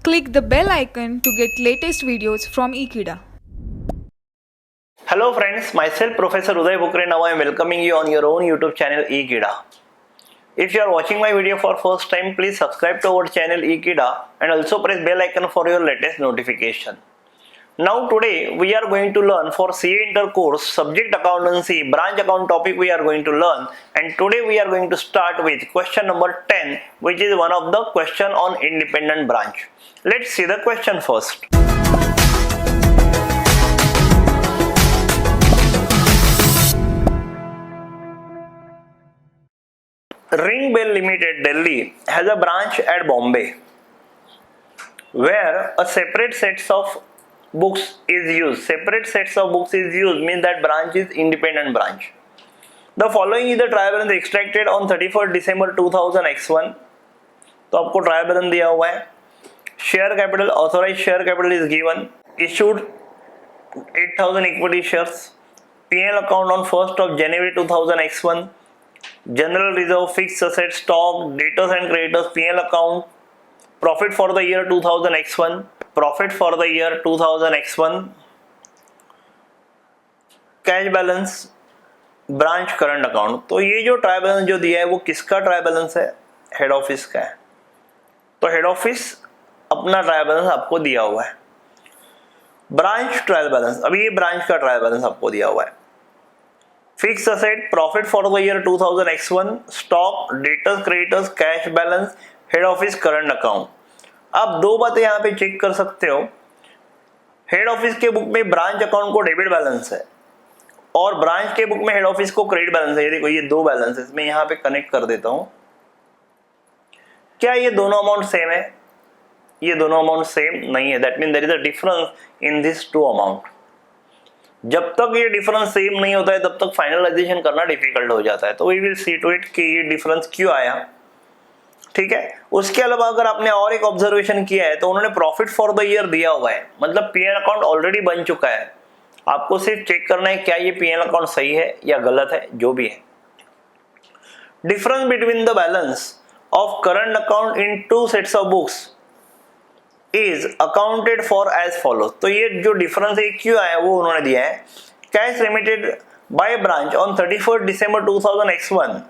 Click the bell icon to get latest videos from Ekeeda. Hello friends, myself Professor Uday Bukre. Now I am welcoming you on your own YouTube channel Ekeeda. If you are watching my video for first time, please subscribe to our channel Ekeeda and also press bell icon for your latest notification. Now today we are going to learn for CA Inter course subject accountancy branch account topic we are going to learn, and today we are going to start with question number 10, which is one of the question on independent branch. Let's see the question first. Ring Bell Limited Delhi has a branch at Bombay where a separate sets of books is used. Separate sets of books is used means that branch is independent branch. The following is the trial balance extracted on 31st December 2000 x1. तो आपको trial balance दिया हुआ है. Share capital, authorise share capital is given. Issued 8000 equity shares. P&L account on 1st of January 2000 x1. General reserve, fixed asset, stock, debtors and creditors, P&L account. Profit for the year 2000 x1. Profit for the year 2000 x1. Cash balance, branch current account. तो ये जो trial balance जो दिया है वो किसका trial balance है? Head office का है. तो हेड ऑफिस अपना ट्रायल बैलेंस आपको दिया हुआ है. ब्रांच ट्रायल बैलेंस, अभी ये ब्रांच का ट्रायल बैलेंस आपको दिया हुआ है. Fix asset, profit for the year 2000 x1, stock, debtors, creditors, cash balance, head office current account. आप दो बातें यहाँ पे चेक कर सकते हो. हेड ऑफिस के बुक में ब्रांच अकाउंट को डेबिट बैलेंस है और ब्रांच के बुक में हेड ऑफिस को क्रेडिट बैलेंस है. ये देखो, ये दो बैलेंसेस मैं यहाँ पे कनेक्ट कर देता हूँ. क्या ये दोनों अमाउंट सेम है? ये दोनों अमाउंट सेम नहीं है. That mean there is a difference in this two amount. जब तक ये डिफरेंस सेम नहीं होता है तब तक फाइनलाइजेशन करना डिफिकल्ट हो जाता है. तो we will see to it कि ये डिफरेंस क्यों आया. ठीक है. उसके अलावा अगर आपने और एक ऑब्जर्वेशन किया है तो उन्होंने प्रॉफिट फॉर द ईयर दिया हुआ है, मतलब P&L अकाउंट ऑलरेडी बन चुका है. आपको सिर्फ चेक करना है क्या ये P&L अकाउंट सही है या गलत है, जो भी है. Difference between the balance of current account in two sets of books is accounted for as follows. तो ये जो डिफरेंस है क्यों आया वो उन्होंने दिया है. Cash remitted by branch on 31st December 2000 x1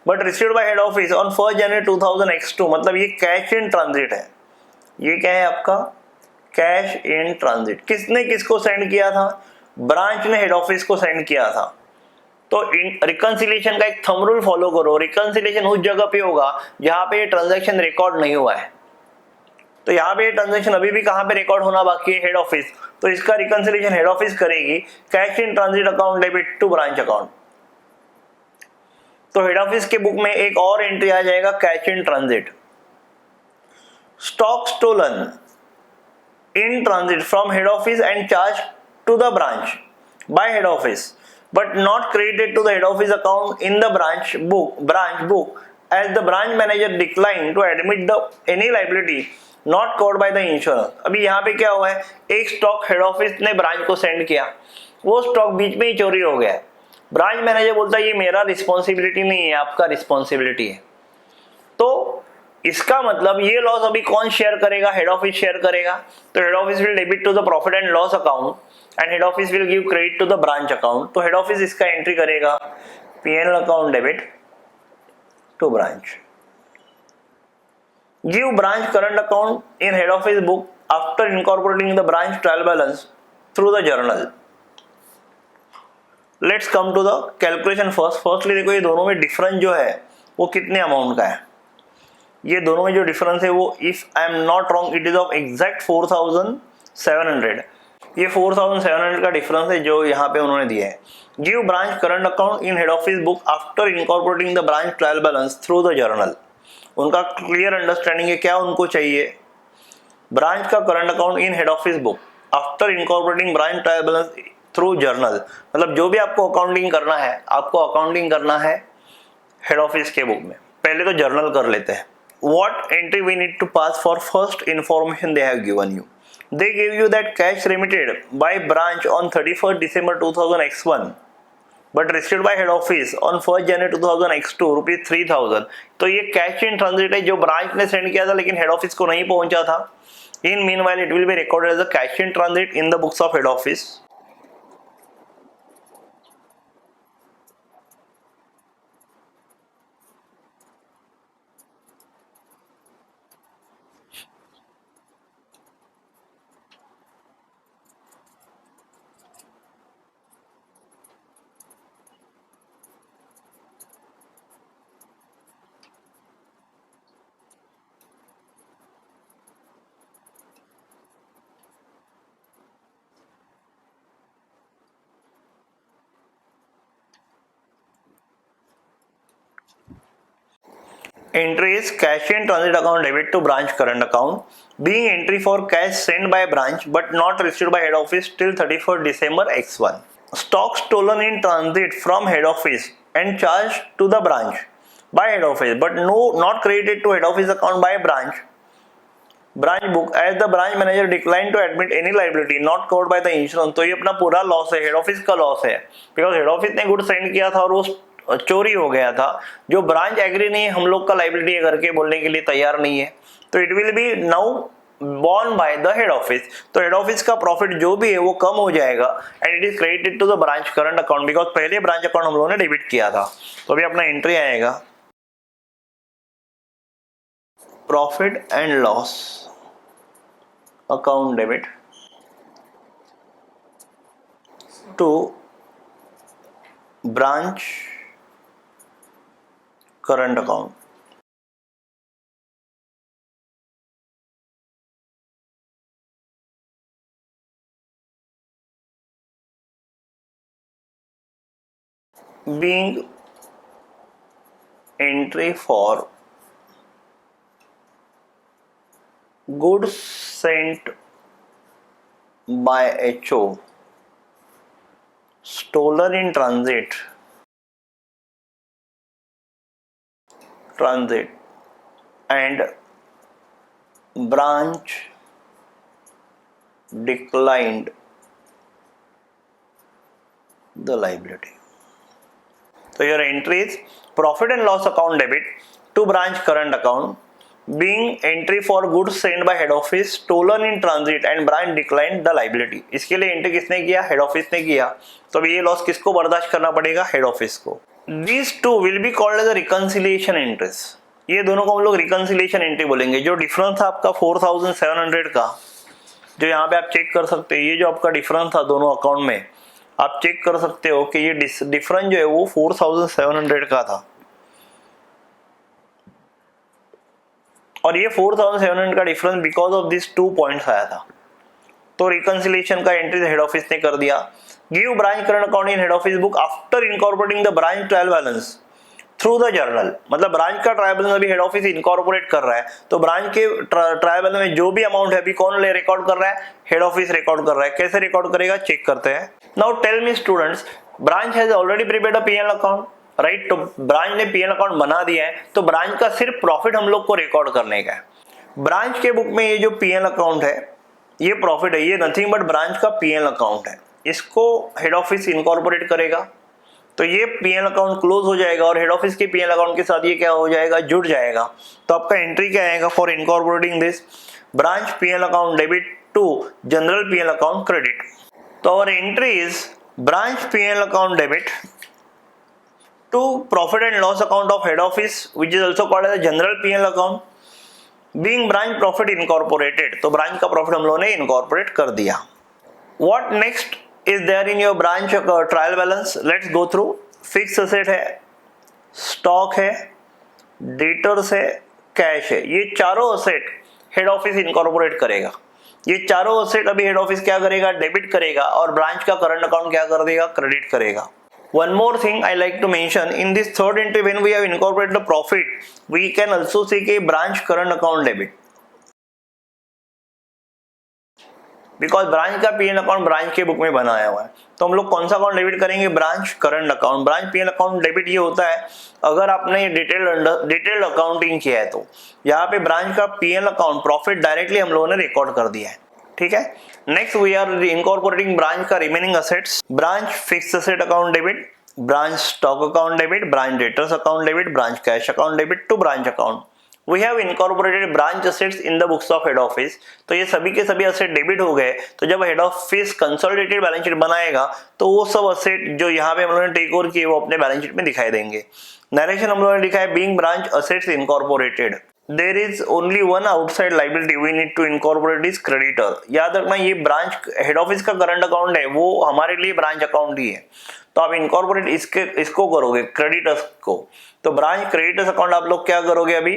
but received by head office on 1st January 2000 x2. मतलब ये कैश इन ट्रांजिट है. ये क्या है आपका? Cash in transit. किसने किसको सेंड किया था? ब्रांच ने हेड ऑफिस को सेंड किया था. तो रिकंसिलिएशन का एक थंब रूल फॉलो करो. रिकंसिलिएशन उस जगह पे होगा जहां पे ये ट्रांजैक्शन रिकॉर्ड नहीं हुआ है. तो यहाँ पे ट्रांजैक्शन अभी भी कहाँ पे रिकॉर्ड होना बाकी है? Head office. तो इसका रिकंसिलिएशन हेड ऑफिस करेगी. Cash in transit account debit to branch account. तो हेड ऑफिस के बुक में एक और एंट्री आ जाएगा, cash in transit. Stock stolen in transit from head office and charge to the branch by head office but not credited to the head office account in the branch book as the branch manager declined to admit the any liability not covered by the insurance. अभी यहाँ पे क्या हुआ है? एक stock head office ने branch को send किया, वो स्टॉक बीच में ही चोरी हो गया. ब्रांच मैनेजर बोलता है ये मेरा रिस्पॉन्सिबिलिटी नहीं है, आपका रिस्पॉन्सिबिलिटी है. तो इसका मतलब ये लॉस अभी कौन शेयर करेगा? हेड ऑफिस शेयर करेगा. तो head office will debit to the profit and loss account and head office will give credit to the branch account. तो हेड ऑफिस इसका एंट्री करेगा P&L account debit to branch. Give branch current account in head office book after incorporating the branch trial balance through the journal. Let's come to the calculation first. Firstly देखो, ये दोनों में difference जो है वो कितने amount का है. ये दोनों में जो डिफरेंस है वो, if I am not wrong, it is of exact 4700. ये 4700 का डिफरेंस है जो यहाँ पे उन्होंने दिया है. Give branch current account in head office book after incorporating the branch trial balance through the journal. उनका क्लियर अंडरस्टैंडिंग है. क्या उनको चाहिए? ब्रांच का current account in head office book after incorporating branch trial balance through journal. मतलब जो भी आपको अकाउंटिंग करना है, आपको अकाउंटिंग करना है हेड ऑफिस के बुक में. पहले तो जर्नल कर लेते हैं. What entry we need to pass for first information they have given you. They gave you that cash remitted by branch on 31st December 2000 x1 but received by head office on 1st January 2000 x2 rupees 3000. तो ये cash in transit है जो branch ने send किया था लेकिन head office को नहीं पहुंचा था. In meanwhile, it will be recorded as a cash in transit in the books of head office. Entry is cash in transit account debit to branch current account, being entry for cash sent by branch but not received by head office till 31st December X1. Stock stolen in transit from head office and charged to the branch by head office but not credited to head office account by branch book as the branch manager declined to admit any liability not covered by the insurance. तो ये अपना पूरा loss है, head office का loss है, because head office ने good send किया था और वो चोरी हो गया था, जो ब्रांच एग्री नहीं है हम लोग का लाइबिलिटी है करके बोलने के लिए तैयार नहीं है, तो it will be now borne by the head office. तो हेड ऑफिस का प्रॉफिट जो भी है वो कम हो जाएगा and it is credited to the branch current account, because पहले ब्रांच अकाउंट हम लोगों ने डेबिट किया था. तो अभी अपना एंट्री आएगा profit and loss account debit to branch current account. Being entry for goods sent by HO stolen in transit and branch declined the liability. So your entry is profit and loss account debit to branch current account, being entry for goods sent by head office stolen in transit and branch declined the liability. इसके लिए entry किसने किया? Head office ने किया. तो अभी ये loss किसको बर्दाश्त करना पड़ेगा? हेड ऑफिस को. These two will be called as a reconciliation entries. ये दोनों को हम लोग reconciliation entry बोलेंगे. जो डिफरेंस था आपका 4700 का, जो यहाँ पे आप चेक कर सकते हैं, ये जो आपका डिफरेंस था दोनों अकाउंट में, आप चेक कर सकते हो कि ये डिफरेंस जो है वो 4700 का था और ये 4700 का difference because of this 2 points आया था. तो रिकंसिलिएशन का एंट्री हेड ऑफिस ने कर दिया. Give branch current account in head office book after incorporating the branch trial balance through the journal. मतलब ब्रांच का ट्रायल बैलेंस अभी हेड ऑफिस इनकॉर्पोरेट कर रहा है, तो ब्रांच के ट्रायल बैलेंस में जो भी अमाउंट है अभी कौन रिकॉर्ड कर रहा है? हेड ऑफिस रिकॉर्ड कर रहा है. कैसे रिकॉर्ड करेगा चेक करते हैं. Now tell me students, branch has already prepared a PL account, right? तो ब्रांच ने पीएल अकाउंट बना दिया है, तो ब्रांच का सिर्फ प्रॉफिट हम लोग को रिकॉर्ड करने का है. ब्रांच के बुक में ये जो पीएल अकाउंट है ये प्रॉफिट है, ये नथिंग बट ब्रांच का पीएल अकाउंट है. इसको हेड ऑफिस इनकॉर्पोरेट करेगा तो ये पीएल अकाउंट क्लोज हो जाएगा और हेड ऑफिस के पीएल अकाउंट के साथ ये क्या हो जाएगा? जुड़ जाएगा. तो आपका एंट्री क्या आएगा? For incorporating this branch PL account debit to general PL account credit. तो our entry is branch P&L account debit to profit and loss account of head office, which is also called as a general P&L account, being branch profit incorporated. तो branch का profit हम लोगों ने incorporate कर दिया. What next is there in your branch trial balance? Let's go through. Fixed asset है, stock है, debtors है, cash है. ये चारों asset head office incorporate करेगा. ये चारों असेट अभी हेड ऑफिस क्या करेगा? डेबिट करेगा और ब्रांच का करंट अकाउंट क्या कर देगा? क्रेडिट करेगा. One more thing I like to mention, in this third entry when we have incorporated the profit, we can also see a branch current account debit. Because branch का PL account branch के book में बनाया हुआ है, तो हम लोग कौन सा अकाउंट डेबिट करेंगे? Branch current account. Branch PL account debit ये होता है अगर आपने ये डिटेल्ड अकाउंटिंग किया है, तो यहाँ पे ब्रांच का पीएल अकाउंट प्रॉफिट डायरेक्टली हम लोगों ने रिकॉर्ड कर दिया है. ठीक है. Next we are incorporating branch का remaining assets. Branch fixed asset account debit, branch stock account debit, branch debtors account debit, branch cash account debit to branch account. We have incorporated branch assets in the books of head office. तो ये सभी के सभी asset debit हो गए। तो जब head office consolidated balance sheet बनाएगा तो वो सब असेट जो यहाँ पे हम लोगों ने टेक ओवर किए वो अपने बैलेंस शीट में दिखाई देंगे। नरेशन हम लोगों ने लिखा है being branch assets incorporated, there is only one outside liability we need to incorporate is creditor. याद रखना ये ब्रांच हेड ऑफिस का करंट अकाउंट है, वो हमारे लिए ब्रांच अकाउंट ही है। तो आप इनकॉर्पोरेट इसको करोगे क्रेडिटर्स को। तो ब्रांच क्रेडिटर्स अकाउंट आप लोग क्या करोगे, अभी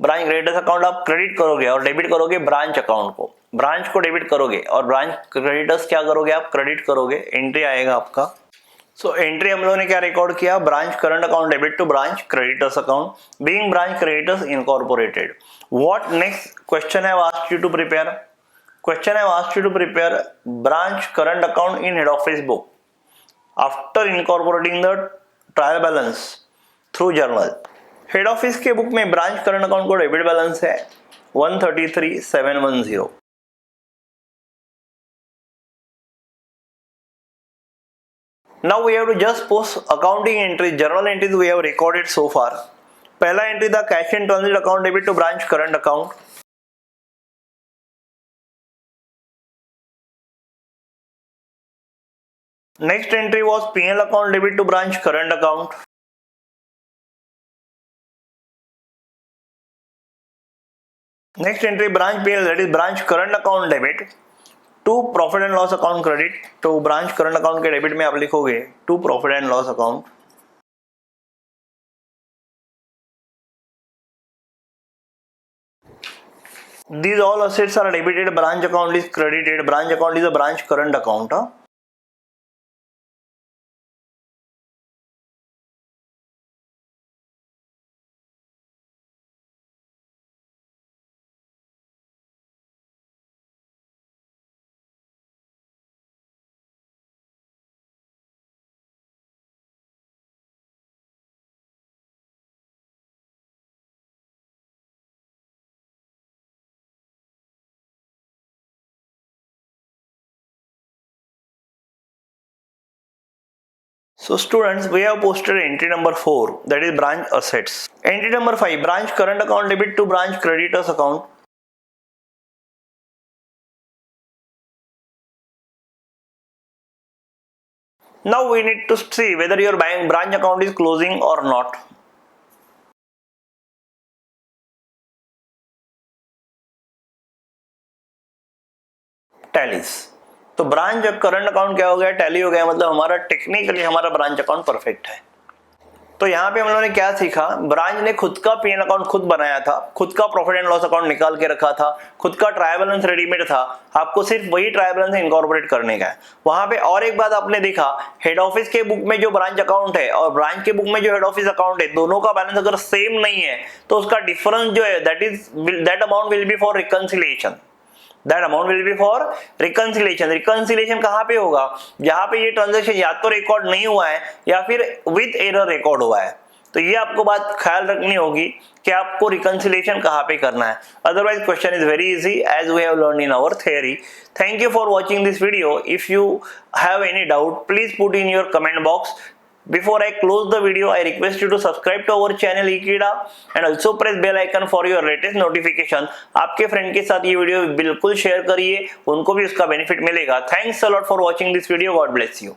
ब्रांच क्रेडिटर्स अकाउंट आप क्रेडिट करोगे और डेबिट करोगे ब्रांच अकाउंट को। ब्रांच को डेबिट करोगे और ब्रांच क्रेडिटर्स क्या करोगे, आप क्रेडिट करोगे। एंट्री आएगा आपका। सो एंट्री हम लोगों ने क्या रिकॉर्ड किया, branch current account debit to branch creditors account being branch creditors incorporated. What next question I asked you to prepare, question I asked you to prepare branch current account in head office book after incorporating the trial balance through journal. Head office के book में branch current account को debit balance है 133,710। Now we have to just post accounting entry, journal entries we have recorded so far. पहला entry था cash in transit account debit to branch current account. Next entry was P&L account debit to branch current account. Next entry branch P&L, that is branch current account debit to profit and loss account credit. तो branch current account के debit में आप लिखोगे to profit and loss account. These all assets are debited, branch account is credited, branch account is a branch current account. So students, we have posted entry number 4, that is branch assets. Entry number 5, branch current account debit to branch creditors account. Now we need to see whether your branch account is closing or not. Tallies. तो branch current account क्या हो गया, tally हो गया, मतलब हमारा technically हमारा branch account perfect है। तो यहाँ पे हम लोगों ने क्या सीखा, ब्रांच ने खुद का P&L अकाउंट खुद बनाया था, खुद का प्रॉफिट एंड लॉस अकाउंट निकाल के रखा था, खुद का ट्रायल बैलेंस रेडीमेड था, आपको सिर्फ वही ट्रायल बैलेंस इनकॉर्पोरेट करने का है। वहां पे और एक बात आपने देखा, हेड ऑफिस के बुक में जो ब्रांच अकाउंट है और ब्रांच के बुक में जो हेड ऑफिस अकाउंट है, दोनों का बैलेंस अगर सेम नहीं है तो उसका डिफरेंस जो है that amount will be for reconciliation. That amount will be for reconciliation. Reconciliation कहाँ पे होगा, जहाँ पे ये ट्रांजेक्शन या तो रिकॉर्ड नहीं हुआ है या फिर विद एरर रिकॉर्ड हुआ है। तो ये आपको बात ख्याल रखनी होगी कि आपको रिकंसिलिएशन कहाँ पे करना है। Otherwise question is very easy as we have learn in our theory. Thank you for watching this video. If you have any doubt please put in your comment box. Before I close the video, I request you to subscribe to our channel Ekeeda and also press bell icon for your latest notification. आपके friend के साथ ये video बिल्कुल share करिए, उनको भी उसका benefit मिलेगा। Thanks a lot for watching this video. God bless you.